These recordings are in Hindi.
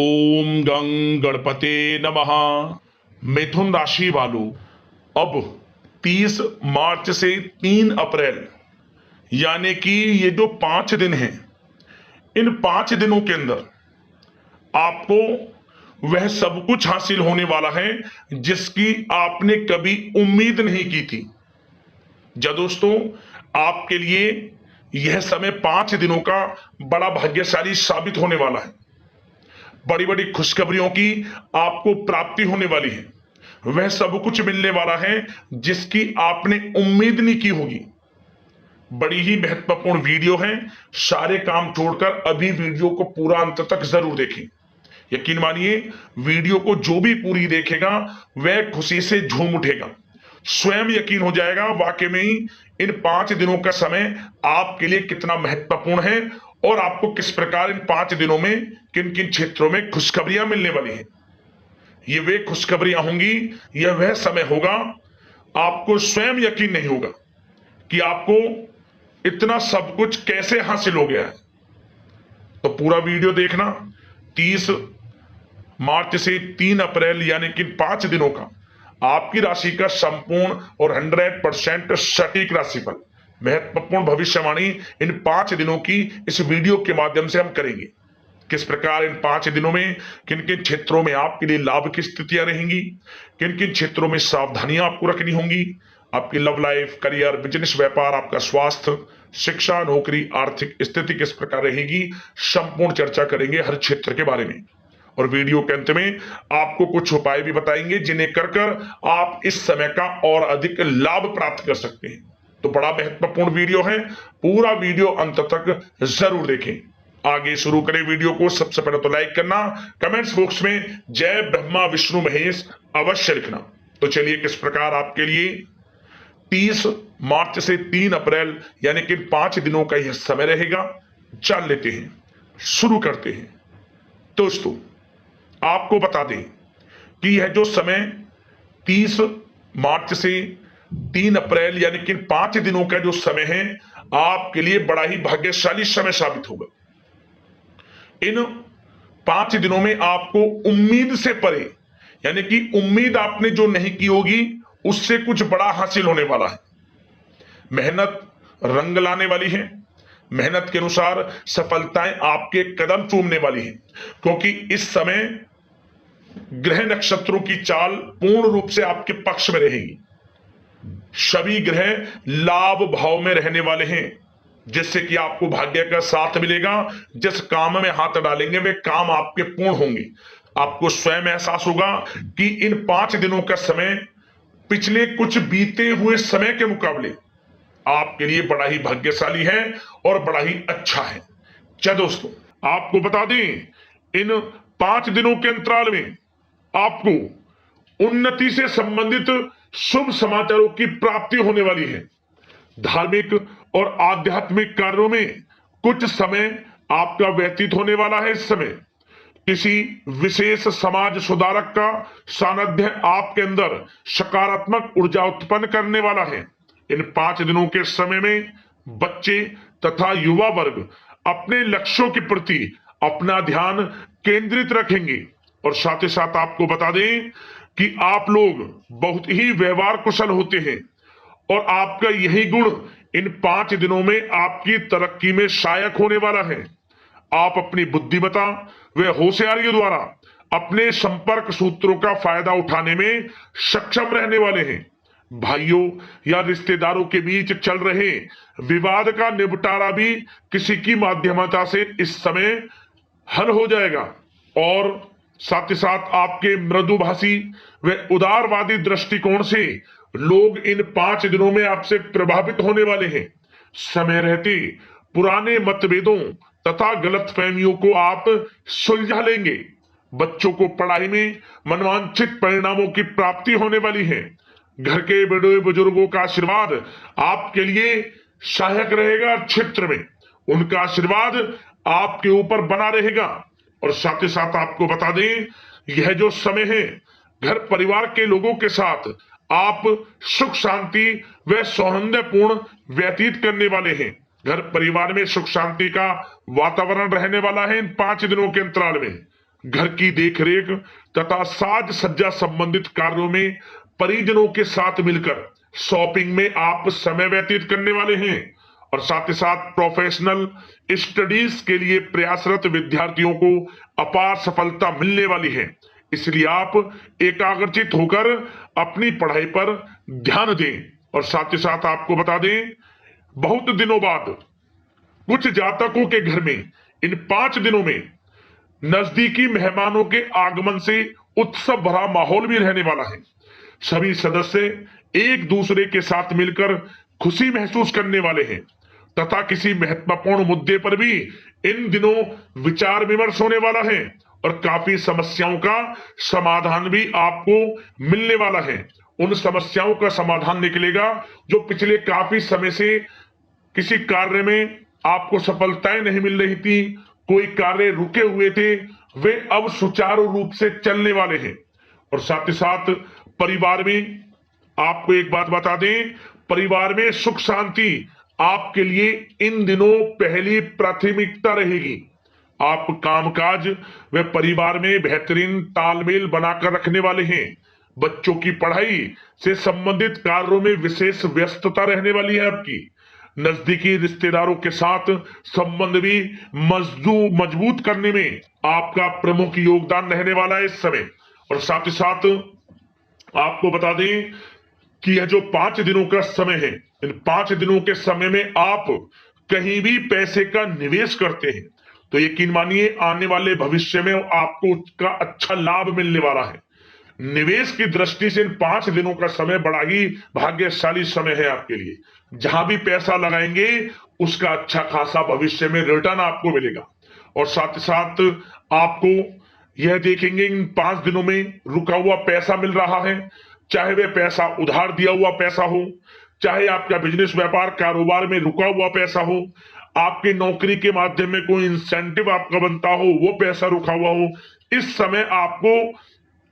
ओम गं गणपते नमः। मिथुन राशि वालों, अब 30 मार्च से 3 अप्रैल यानी कि ये जो 5 दिन हैं, इन 5 दिनों के अंदर आपको वह सब कुछ हासिल होने वाला है जिसकी आपने कभी उम्मीद नहीं की थी। जा दोस्तों, आपके लिए यह समय 5 दिनों का बड़ा भाग्यशाली साबित होने वाला है। बड़ी बड़ी खुशखबरियों की आपको प्राप्ति होने वाली है। वह सब कुछ मिलने वाला है जिसकी आपने उम्मीद नहीं की होगी। बड़ी ही महत्वपूर्ण वीडियो है। सारे काम छोड़कर अभी वीडियो को पूरा अंत तक जरूर देखें। यकीन मानिए, वीडियो को जो भी पूरी देखेगा वह खुशी से झूम उठेगा। स्वयं यकीन हो जाएगा वाकई में ही इन 5 दिनों का समय आपके लिए कितना महत्वपूर्ण है और आपको किस प्रकार इन 5 दिनों में किन किन क्षेत्रों में खुशखबरियां मिलने वाली हैं। ये वे खुशखबरियां होंगी, यह वह समय होगा, आपको स्वयं यकीन नहीं होगा कि आपको इतना सब कुछ कैसे हासिल हो गया है। तो पूरा वीडियो देखना। 30 मार्च से 3 अप्रैल यानी कि 5 दिनों का आपकी राशि का संपूर्ण और 100% सटीक राशिफल, महत्वपूर्ण भविष्यवाणी इन 5 दिनों की इस वीडियो के माध्यम से हम करेंगे। किस प्रकार इन 5 दिनों में किन किन क्षेत्रों में आपके लिए लाभ की स्थितियां रहेंगी, किन किन क्षेत्रों में सावधानियां आपको रखनी होंगी, आपकी लव लाइफ, करियर, बिजनेस, व्यापार, आपका स्वास्थ्य, शिक्षा, नौकरी, आर्थिक स्थिति किस प्रकार रहेगी, संपूर्ण चर्चा करेंगे हर क्षेत्र के बारे में। और वीडियो के अंत में आपको कुछ उपाय भी बताएंगे जिन्हें कर कर आप इस समय का और अधिक लाभ प्राप्त कर सकते हैं। तो बड़ा महत्वपूर्ण वीडियो है, पूरा वीडियो अंत तक जरूर देखें। आगे शुरू करें वीडियो को। सबसे पहले तो लाइक करना, कमेंट्स बॉक्स में जय ब्रह्मा विष्णु महेश अवश्य लिखना। तो चलिए, किस प्रकार आपके लिए 30 मार्च से 3 अप्रैल यानी कि 5 दिनों का यह समय रहेगा, जान लेते हैं, शुरू करते हैं। दोस्तों, आपको बता दें कि यह जो समय 30 मार्च से 3 अप्रैल यानी कि 5 दिनों का जो समय है, आपके लिए बड़ा ही भाग्यशाली समय साबित होगा। इन 5 दिनों में आपको उम्मीद से परे, यानी कि उम्मीद आपने जो नहीं की होगी उससे कुछ बड़ा हासिल होने वाला है। मेहनत रंग लाने वाली है। मेहनत के अनुसार सफलताएं आपके कदम चूमने वाली हैं, क्योंकि इस समय ग्रह नक्षत्रों की चाल पूर्ण रूप से आपके पक्ष में रहेगी। सभी ग्रह लाभ भाव में रहने वाले हैं, जिससे कि आपको भाग्य का साथ मिलेगा। जिस काम में हाथ डालेंगे वे काम आपके पूर्ण होंगे। आपको स्वयं एहसास होगा कि इन 5 दिनों का समय पिछले कुछ बीते हुए समय के मुकाबले आपके लिए बड़ा ही भाग्यशाली है और बड़ा ही अच्छा है। क्या दोस्तों, आपको बता दें, इन 5 दिनों के अंतराल में आपको उन्नति से संबंधित शुभ समाचारों की प्राप्ति होने वाली है। धार्मिक और आध्यात्मिक कार्यों में कुछ समय आपका व्यतीत होने वाला है। इस समय किसी विशेष समाज सुधारक का सानिध्य आपके अंदर सकारात्मक ऊर्जा उत्पन्न करने वाला है। इन 5 दिनों के समय में बच्चे तथा युवा वर्ग अपने लक्ष्यों के प्रति अपना ध्यान केंद्रित रखेंगे। और साथ ही साथ आपको बता दें कि आप लोग बहुत ही व्यवहार कुशल होते हैं और आपका यही गुण इन 5 दिनों में आपकी तरक्की में सहायक होने वाला है। आप अपनी बुद्धिमत्ता व होशियारी द्वारा अपने संपर्क सूत्रों का फायदा उठाने में सक्षम रहने वाले हैं। भाइयों या रिश्तेदारों के बीच चल रहे विवाद का निपटारा भी किसी की माध्यमता से इस समय हल हो जाएगा। और साथ ही साथ आपके मृदुभाषी व उदारवादी दृष्टिकोण से लोग इन 5 दिनों में आपसे प्रभावित होने वाले हैं। समय रहते पुराने मतभेदों तथा गलतफहमियों को आप सुलझा लेंगे। बच्चों को पढ़ाई में मनवांछित परिणामों की प्राप्ति होने वाली है। घर के बड़े बुजुर्गों का आशीर्वाद आपके लिए सहायक रहेगा। क्षेत्र में उनका आशीर्वाद आपके ऊपर बना रहेगा। और साथ ही साथ आपको बता दें, यह जो समय है घर परिवार के लोगों के साथ आप सुख शांति व सौहार्दपूर्ण व्यतीत करने वाले हैं। घर परिवार में सुख शांति का वातावरण रहने वाला है इन 5 दिनों के अंतराल में। घर की देखरेख तथा साज सज्जा संबंधित कार्यों में परिजनों के साथ मिलकर शॉपिंग में आप समय व्यतीत करने वाले हैं और साथ ही साथ प्रोफेशनल स्टडीज के लिए प्रयासरत विद्यार्थियों को अपार सफलता मिलने वाली है। इसलिए आप एकाग्रचित होकर अपनी पढ़ाई पर ध्यान दें। और साथ ही साथ आपको बता दें, बहुत दिनों बाद कुछ जातकों के घर में इन 5 दिनों में नजदीकी मेहमानों के आगमन से उत्सव भरा माहौल भी रहने वाला है। सभी सदस्य एक दूसरे के साथ मिलकर खुशी महसूस करने वाले हैं तथा किसी महत्वपूर्ण मुद्दे पर भी इन दिनों विचार विमर्श होने वाला है और काफी समस्याओं का समाधान भी आपको मिलने वाला है। उन समस्याओं का समाधान निकलेगा जो पिछले काफी समय से किसी कार्य में आपको सफलताएं नहीं मिल रही थी, कोई कार्य रुके हुए थे, वे अब सुचारू रूप से चलने वाले हैं। और साथ ही साथ परिवार में आपको एक बात बता दें, परिवार में सुख शांति आपके लिए इन दिनों पहली प्राथमिकता रहेगी। आप कामकाज व परिवार में बेहतरीन तालमेल बनाकर रखने वाले हैं। बच्चों की पढ़ाई से संबंधित कार्यों में विशेष व्यस्तता रहने वाली है आपकी। नजदीकी रिश्तेदारों के साथ संबंध भी मजबूत करने में आपका प्रमुख योगदान रहने वाला है इस समय। और साथ ही साथ आपको बता दें कि यह जो 5 दिनों का समय है, इन 5 दिनों के समय में आप कहीं भी पैसे का निवेश करते हैं तो यकीन मानिए आने वाले भविष्य में आपको उसका अच्छा लाभ मिलने वाला है। निवेश की दृष्टि से इन 5 दिनों का समय बड़ा ही भाग्यशाली समय है आपके लिए। जहां भी पैसा लगाएंगे उसका अच्छा खासा भविष्य में रिटर्न आपको मिलेगा। और साथ ही साथ आपको यह देखेंगे इन 5 दिनों में रुका हुआ पैसा मिल रहा है, चाहे वह पैसा उधार दिया हुआ पैसा हो, चाहे आपका बिजनेस व्यापार कारोबार में रुका हुआ पैसा हो, आपकी नौकरी के माध्यम में कोई इंसेंटिव आपका बनता हो, वो पैसा रुका हुआ हो। इस समय आपको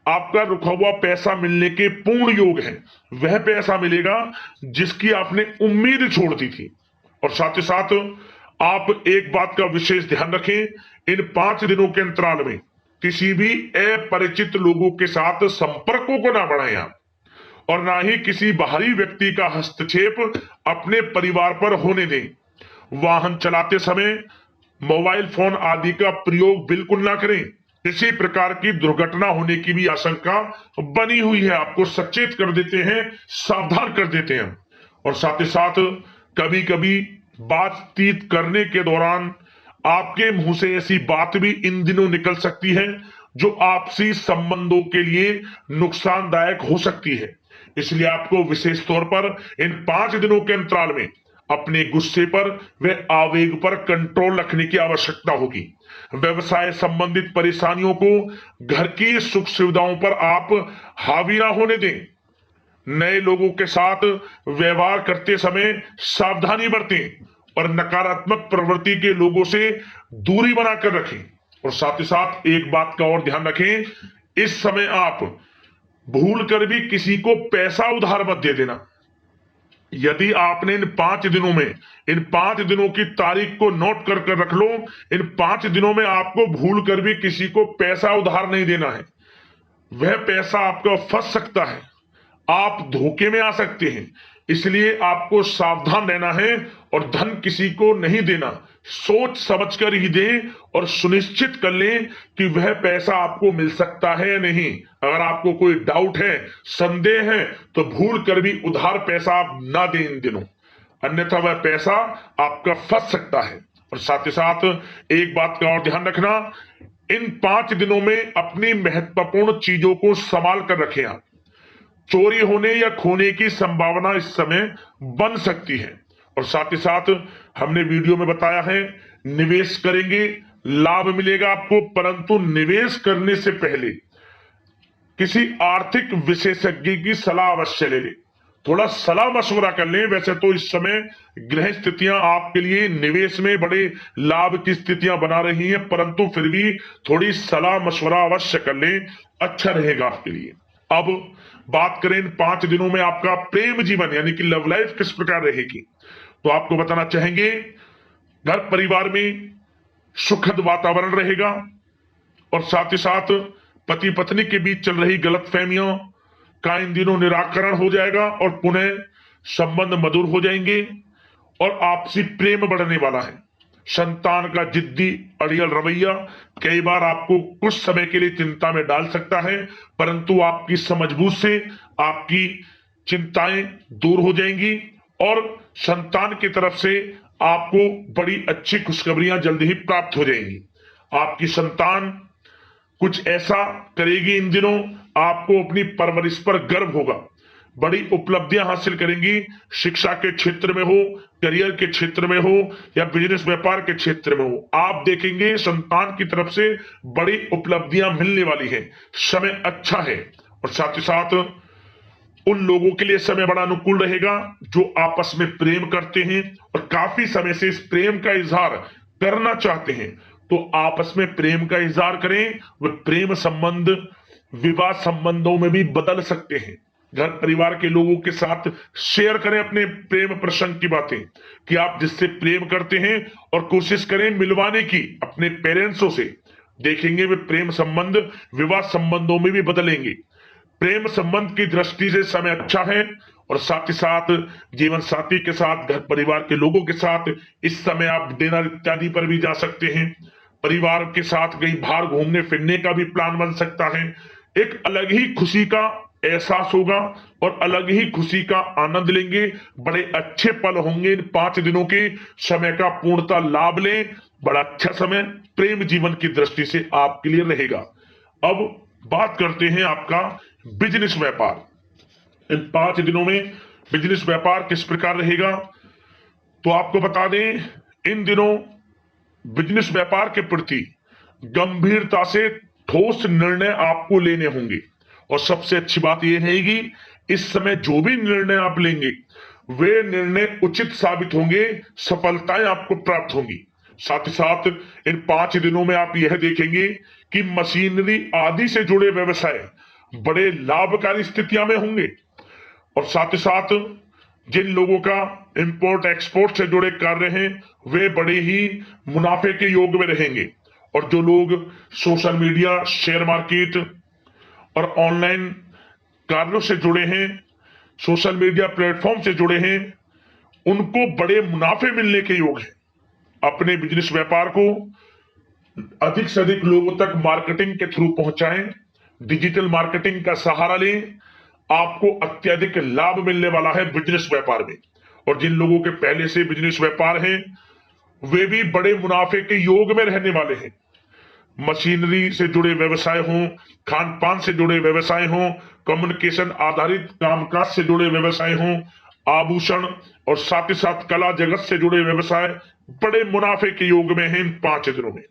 आपका रुका हुआ पैसा मिलने के पूर्ण योग है। वह पैसा मिलेगा जिसकी आपने उम्मीद छोड़ दी थी। और साथ ही साथ आप एक बात का विशेष ध्यान रखें, इन 5 दिनों के अंतराल में किसी भी अपरिचित लोगों के साथ संपर्कों को ना बढ़ाएं आप, और ना ही किसी बाहरी व्यक्ति का हस्तक्षेप अपने परिवार पर होने दें। वाहन चलाते समय मोबाइल फोन आदि का प्रयोग बिल्कुल ना करें। किसी प्रकार की दुर्घटना होने की भी आशंका बनी हुई है, आपको सचेत कर देते हैं, सावधान कर देते हैं। और साथ ही साथ कभी कभी बातचीत करने के दौरान आपके मुंह से ऐसी बात भी इन दिनों निकल सकती है जो आपसी संबंधों के लिए नुकसानदायक हो सकती है। इसलिए आपको विशेष तौर पर इन 5 दिनों के अंतराल में अपने गुस्से पर व आवेग पर कंट्रोल रखने की आवश्यकता होगी। व्यवसाय संबंधित परेशानियों को घर की सुख सुविधाओं पर आप हावी ना होने दें। नए लोगों के साथ व्यवहार करते समय सावधानी बरतें और नकारात्मक प्रवृत्ति के लोगों से दूरी बनाकर रखें। और साथ ही साथ एक बात का और ध्यान रखें, इस समय आप भूल कर भी किसी को पैसा उधार मत दे देना। यदि आपने इन 5 दिनों में इन 5 दिनों की तारीख को नोट कर रख लो, इन 5 दिनों में आपको भूल कर भी किसी को पैसा उधार नहीं देना है। वह पैसा आपका फंस सकता है, आप धोखे में आ सकते हैं। इसलिए आपको सावधान रहना है और धन किसी को नहीं देना। सोच समझ कर ही दें और सुनिश्चित कर लें कि वह पैसा आपको मिल सकता है या नहीं। अगर आपको कोई डाउट है, संदेह है, तो भूल कर भी उधार पैसा आप ना दें इन दिनों, अन्यथा वह पैसा आपका फंस सकता है। और साथ ही साथ एक बात का और ध्यान रखना, इन 5 दिनों में अपनी महत्वपूर्ण चीजों को संभाल कर रखें आप। चोरी होने या खोने की संभावना इस समय बन सकती है। और साथ ही साथ हमने वीडियो में बताया है, निवेश करेंगे लाभ मिलेगा आपको, परंतु निवेश करने से पहले किसी आर्थिक विशेषज्ञ की सलाह अवश्य ले लें, थोड़ा सलाह मशवरा कर लें। वैसे तो इस समय ग्रह स्थितियां आपके लिए निवेश में बड़े लाभ की स्थितियां बना रही हैं, परंतु फिर भी थोड़ी सलाह मशवरा अवश्य कर लें, अच्छा रहेगा आपके लिए। अब बात करें इन 5 दिनों में आपका प्रेम जीवन यानी कि लव लाइफ किस प्रकार रहेगी, तो आपको बताना चाहेंगे, घर परिवार में सुखद वातावरण रहेगा, और साथ ही साथ पति पत्नी के बीच चल रही गलतफहमियों का इन दिनों निराकरण हो जाएगा और पुनः संबंध मधुर हो जाएंगे और आपसी प्रेम बढ़ने वाला है। संतान का जिद्दी अड़ियल रवैया कई बार आपको कुछ समय के लिए चिंता में डाल सकता है, परंतु आपकी समझबूझ से आपकी चिंताएं दूर हो जाएंगी और संतान की तरफ से आपको बड़ी अच्छी खुशखबरियां जल्द ही प्राप्त हो जाएंगी। आपकी संतान कुछ ऐसा करेगी इन दिनों, आपको अपनी परवरिश पर गर्व होगा। बड़ी उपलब्धियां हासिल करेंगी, शिक्षा के क्षेत्र में हो, करियर के क्षेत्र में हो या बिजनेस व्यापार के क्षेत्र में हो। आप देखेंगे संतान की तरफ से बड़ी उपलब्धियां मिलने वाली है। समय अच्छा है और साथ ही साथ उन लोगों के लिए समय बड़ा अनुकूल रहेगा जो आपस में प्रेम करते हैं और काफी समय से इस प्रेम का इजहार करना चाहते हैं, तो आपस में प्रेम का इजहार करें। वे प्रेम संबंध विवाह संबंधों में भी बदल सकते हैं। घर परिवार के लोगों के साथ शेयर करें अपने प्रेम प्रसंग की बातें कि आप जिससे प्रेम करते हैं और कोशिश करें मिलवाने की अपने पेरेंट्सों से। देखेंगे वे प्रेम संबंध विवाह संबंधों में भी बदलेंगे। प्रेम संबंध की दृष्टि से समय अच्छा है और साथ ही साथ जीवन साथी के साथ, घर परिवार के लोगों के साथ इस समय आप डिनर इत्यादि पर भी जा सकते हैं। परिवार के साथ कहीं बाहर घूमने फिरने का भी प्लान बन सकता है। एक अलग ही खुशी का एहसास होगा और अलग ही खुशी का आनंद लेंगे। बड़े अच्छे पल होंगे इन 5 दिनों के। समय का पूर्णतः लाभ लें। बड़ा अच्छा समय प्रेम जीवन की दृष्टि से आपके लिए रहेगा। अब बात करते हैं आपका बिजनेस व्यापार। इन 5 दिनों में बिजनेस व्यापार किस प्रकार रहेगा, तो आपको बता दें इन दिनों बिजनेस व्यापार के प्रति गंभीरता से ठोस निर्णय आपको लेने होंगे और सबसे अच्छी बात यह रहेगी इस समय जो भी निर्णय आप लेंगे वे निर्णय उचित साबित होंगे, सफलताएं आपको प्राप्त होंगी। साथ ही साथ इन 5 दिनों में आप यह देखेंगे कि मशीनरी आदि से जुड़े व्यवसाय बड़े लाभकारी स्थितियां में होंगे और साथ ही साथ जिन लोगों का इंपोर्ट एक्सपोर्ट से जुड़े कार्य हैं वे बड़े ही मुनाफे के योग में रहेंगे और जो लोग सोशल मीडिया, शेयर मार्केट और ऑनलाइन कार्यों से जुड़े हैं, सोशल मीडिया प्लेटफॉर्म से जुड़े हैं, उनको बड़े मुनाफे मिलने के योग हैं। अपने बिजनेस व्यापार को अधिक से अधिक लोगों तक मार्केटिंग के थ्रू पहुंचाएं, डिजिटल मार्केटिंग का सहारा लें। आपको अत्यधिक लाभ मिलने वाला है बिजनेस व्यापार में और जिन लोगों के पहले से बिजनेस व्यापार है वे भी बड़े मुनाफे के योग में रहने वाले हैं। मशीनरी से जुड़े व्यवसाय हों, खान पान से जुड़े व्यवसाय हों, कम्युनिकेशन आधारित कामकाज से जुड़े व्यवसाय हों, आभूषण और साथ ही साथ कला जगत से जुड़े व्यवसाय बड़े मुनाफे के योग में हैं इन 5 दिनों में।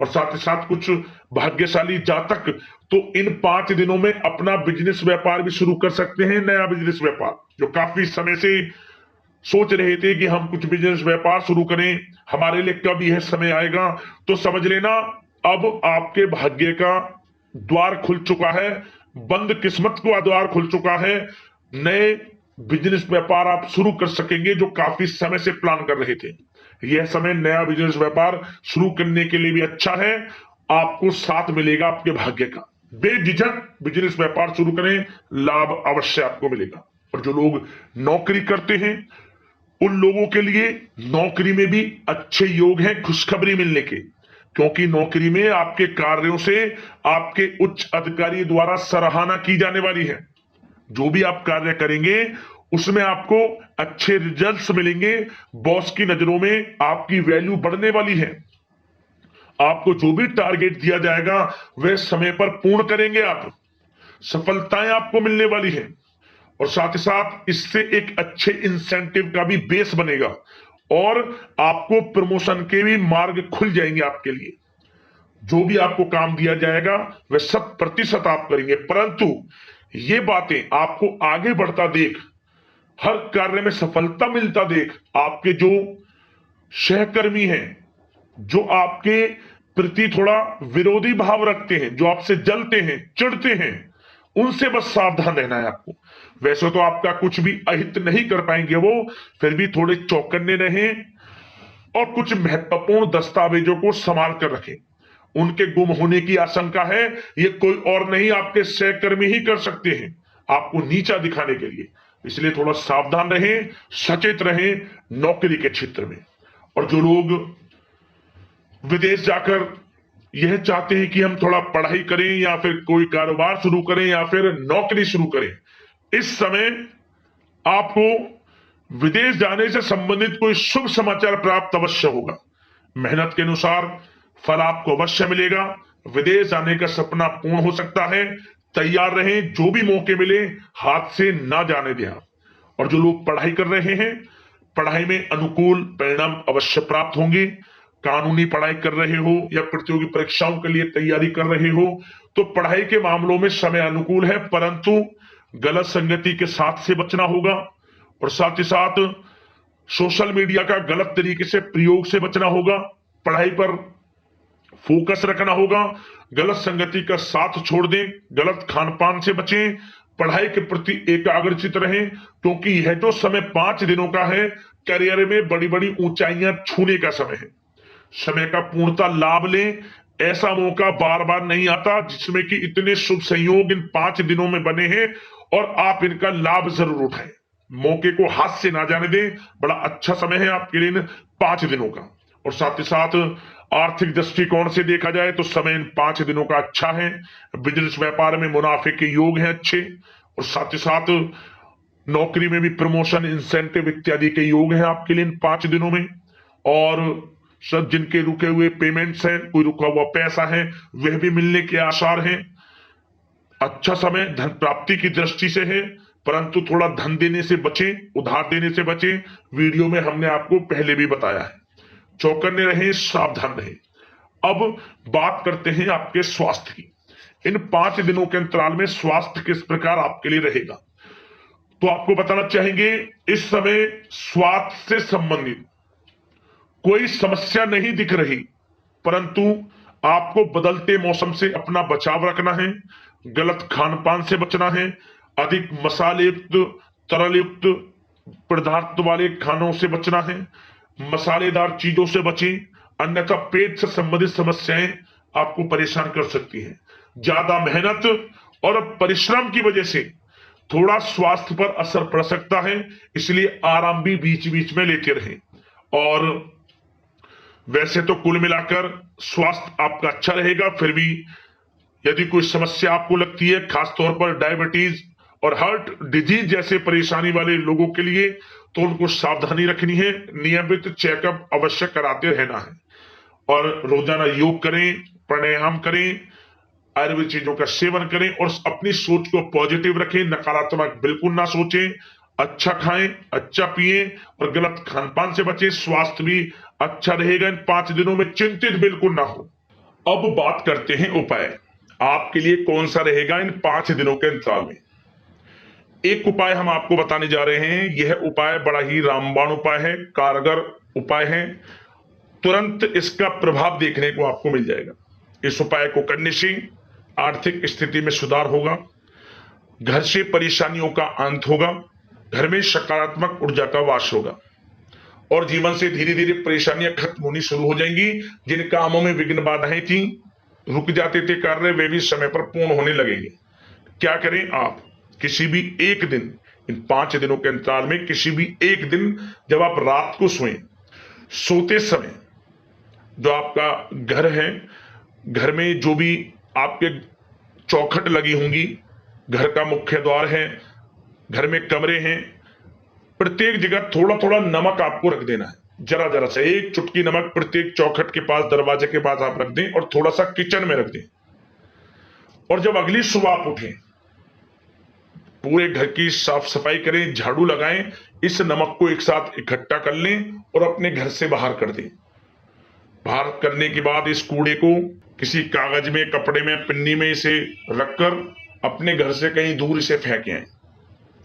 और साथ ही साथ कुछ भाग्यशाली जातक तो इन 5 दिनों में अपना बिजनेस व्यापार भी शुरू कर सकते हैं। नया बिजनेस व्यापार जो काफी समय से सोच रहे थे कि हम कुछ बिजनेस व्यापार शुरू करें, हमारे लिए कब यह समय आएगा, तो समझ लेना अब आपके भाग्य का द्वार खुल चुका है, बंद किस्मत का द्वार खुल चुका है। नए बिजनेस व्यापार आप शुरू कर सकेंगे जो काफी समय से प्लान कर रहे थे। यह समय नया बिजनेस व्यापार शुरू करने के लिए भी अच्छा है। आपको साथ मिलेगा आपके भाग्य का। बेझिझक बिजनेस व्यापार शुरू करें, लाभ अवश्य आपको मिलेगा। और जो लोग नौकरी करते हैं उन लोगों के लिए नौकरी में भी अच्छे योग हैं खुशखबरी मिलने के, क्योंकि नौकरी में आपके कार्यों से आपके उच्च अधिकारी द्वारा सराहना की जाने वाली है। जो भी आप कार्य करेंगे उसमें आपको अच्छे रिजल्ट्स मिलेंगे। बॉस की नजरों में आपकी वैल्यू बढ़ने वाली है। आपको जो भी टारगेट दिया जाएगा वह समय पर पूर्ण करेंगे आप, सफलताएं आपको मिलने वाली है। और साथ ही साथ इससे एक अच्छे इंसेंटिव का भी बेस बनेगा और आपको प्रमोशन के भी मार्ग खुल जाएंगे आपके लिए। जो भी आपको काम दिया जाएगा वह 100% आप करेंगे, परंतु ये बातें आपको आगे बढ़ता देख, हर कार्य में सफलता मिलता देख, आपके जो सहकर्मी हैं, जो आपके प्रति थोड़ा विरोधी भाव रखते हैं, जो आपसे जलते हैं, चिढ़ते हैं, उनसे बस सावधान रहना है आपको। वैसे तो आपका कुछ भी अहित नहीं कर पाएंगे वो, फिर भी थोड़े चौकन्ने रहें और कुछ महत्वपूर्ण दस्तावेजों को संभाल कर रखें उनके गुम होने की आशंका है। ये कोई और नहीं, आपके सहकर्मी ही कर सकते हैं, आपको नीचा दिखाने के लिए। इसलिए थोड़ा सावधान रहें, सचेत रहें नौकरी के क्षेत्र में। और जो लोग विदेश जाकर यह चाहते हैं कि हम थोड़ा पढ़ाई करें या फिर कोई कारोबार शुरू करें या फिर नौकरी शुरू करें, इस समय आपको विदेश जाने से संबंधित कोई शुभ समाचार प्राप्त अवश्य होगा। मेहनत के अनुसार फल आपको अवश्य मिलेगा। विदेश जाने का सपना पूर्ण हो सकता है। तैयार रहें, जो भी मौके मिले हाथ से ना जाने दें आप। और जो लोग पढ़ाई कर रहे हैं, पढ़ाई में अनुकूल परिणाम अवश्य प्राप्त होंगे। कानूनी पढ़ाई कर रहे हो या प्रतियोगी परीक्षाओं के लिए तैयारी कर रहे हो तो पढ़ाई के मामलों में समय अनुकूल है, परंतु गलत संगति के साथ से बचना होगा। और साथ ही साथ सोशल मीडिया का गलत तरीके से प्रयोग से बचना होगा। पढ़ाई पर फोकस रखना होगा। गलत संगति का साथ छोड़ दें, गलत खान पान से बचें, पढ़ाई के प्रति एकाग्रचित रहें, क्योंकि यह जो समय 5 दिनों का है, करियर में बड़ी बड़ी ऊंचाइयां छूने का समय है। समय का पूर्णता लाभ लें। ऐसा मौका बार बार नहीं आता जिसमें कि इतने शुभ संयोग इन 5 दिनों में बने हैं और आप इनका लाभ जरूर उठाएं। मौके को हाथ से ना जाने दें। बड़ा अच्छा समय है आपके लिए इन 5 दिनों का। और साथ ही साथ आर्थिक दृष्टिकोण से देखा जाए तो समय इन 5 दिनों का अच्छा है। बिजनेस व्यापार में मुनाफे के योग हैं अच्छे। और साथ ही साथ नौकरी में भी प्रमोशन, इंसेंटिव इत्यादि के योग हैं आपके लिए इन 5 दिनों में। और सब जिनके रुके हुए पेमेंट्स हैं, कोई रुका हुआ पैसा है, वह भी मिलने के आसार हैं। अच्छा समय धन प्राप्ति की दृष्टि से है, परंतु थोड़ा धन देने से बचें, उधार देने से बचें। वीडियो में हमने आपको पहले भी बताया है। चौकन्ने रहें, सावधान रहें। अब बात करते हैं आपके स्वास्थ्य की। इन 5 दिनों के अंतराल में स्वास्थ्य किस प्रकार आपके लिए रहेगा, तो आपको बताना चाहेंगे इस समय स्वास्थ्य से संबंधित कोई समस्या नहीं दिख रही, परंतु आपको बदलते मौसम से अपना बचाव रखना है। गलत खान पान से बचना है। अधिक मसाले युक्त, तरल युक्त पदार्थ वाले खानों से बचना है। मसालेदार चीजों से बचें, अन्यथा पेट से संबंधित समस्याएं आपको परेशान कर सकती हैं। ज्यादा मेहनत और परिश्रम की वजह से थोड़ा स्वास्थ्य पर असर पड़ सकता है, इसलिए आराम भी बीच बीच में लेते रहें। और वैसे तो कुल मिलाकर स्वास्थ्य आपका अच्छा रहेगा। फिर भी यदि कोई समस्या आपको लगती है, खासतौर पर डायबिटीज और हार्ट डिजीज जैसे परेशानी वाले लोगों के लिए, तो उनको सावधानी रखनी है। नियमित चेकअप अवश्य कराते रहना है। और रोजाना योग करें, प्राणायाम करें, आयुर्वेद चीजों का सेवन करें और अपनी सोच को पॉजिटिव रखें। नकारात्मक बिल्कुल ना सोचें। अच्छा खाएं, अच्छा पिएं और गलत खान पान से बचें। स्वास्थ्य भी अच्छा रहेगा इन 5 दिनों में, चिंतित बिल्कुल ना हो। अब बात करते हैं उपाय। आपके लिए कौन सा रहेगा इन 5 दिनों के अंतराल में। एक उपाय हम आपको बताने जा रहे हैं। यह उपाय बड़ा ही रामबाण उपाय है, कारगर उपाय है। तुरंत इसका प्रभाव देखने को आपको मिल जाएगा। इस उपाय को करने से आर्थिक स्थिति में सुधार होगा, घर से परेशानियों का अंत होगा, घर में सकारात्मक ऊर्जा का वास होगा और जीवन से धीरे धीरे परेशानियां खत्म होनी शुरू हो जाएंगी। जिन कामों में विघ्न बाधाएं थी, रुक जाते थे कार्य, वे भी समय पर पूर्ण होने लगेंगे। क्या करें, आप किसी भी एक दिन, इन 5 दिनों के अंतराल में किसी भी एक दिन जब आप रात को सोते समय जो आपका घर है, घर में जो भी आपके चौखट लगी होंगी, घर का मुख्य द्वार है, घर में कमरे हैं, प्रत्येक जगह थोड़ा थोड़ा नमक आपको रख देना है। जरा जरा सा 1 चुटकी नमक प्रत्येक चौखट के पास, दरवाजे के पास आप रख दें और थोड़ा सा किचन में रख दें। और जब अगली सुबह आप उठें, पूरे घर की साफ सफाई करें, झाड़ू लगाएं, इस नमक को एक साथ इकट्ठा कर लें और अपने घर से बाहर कर दें। बाहर करने के बाद इस कूड़े को किसी कागज में, कपड़े में, पिन्नी में इसे रखकर अपने घर से कहीं दूर इसे फेंके आए।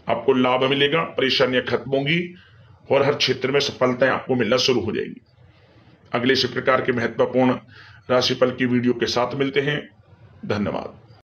आपको लाभ मिलेगा, परेशानियां खत्म होंगी और हर क्षेत्र में सफलताएं आपको मिलना शुरू हो जाएगी। अगले इसी प्रकार के महत्वपूर्ण राशिफल की वीडियो के साथ मिलते हैं। धन्यवाद।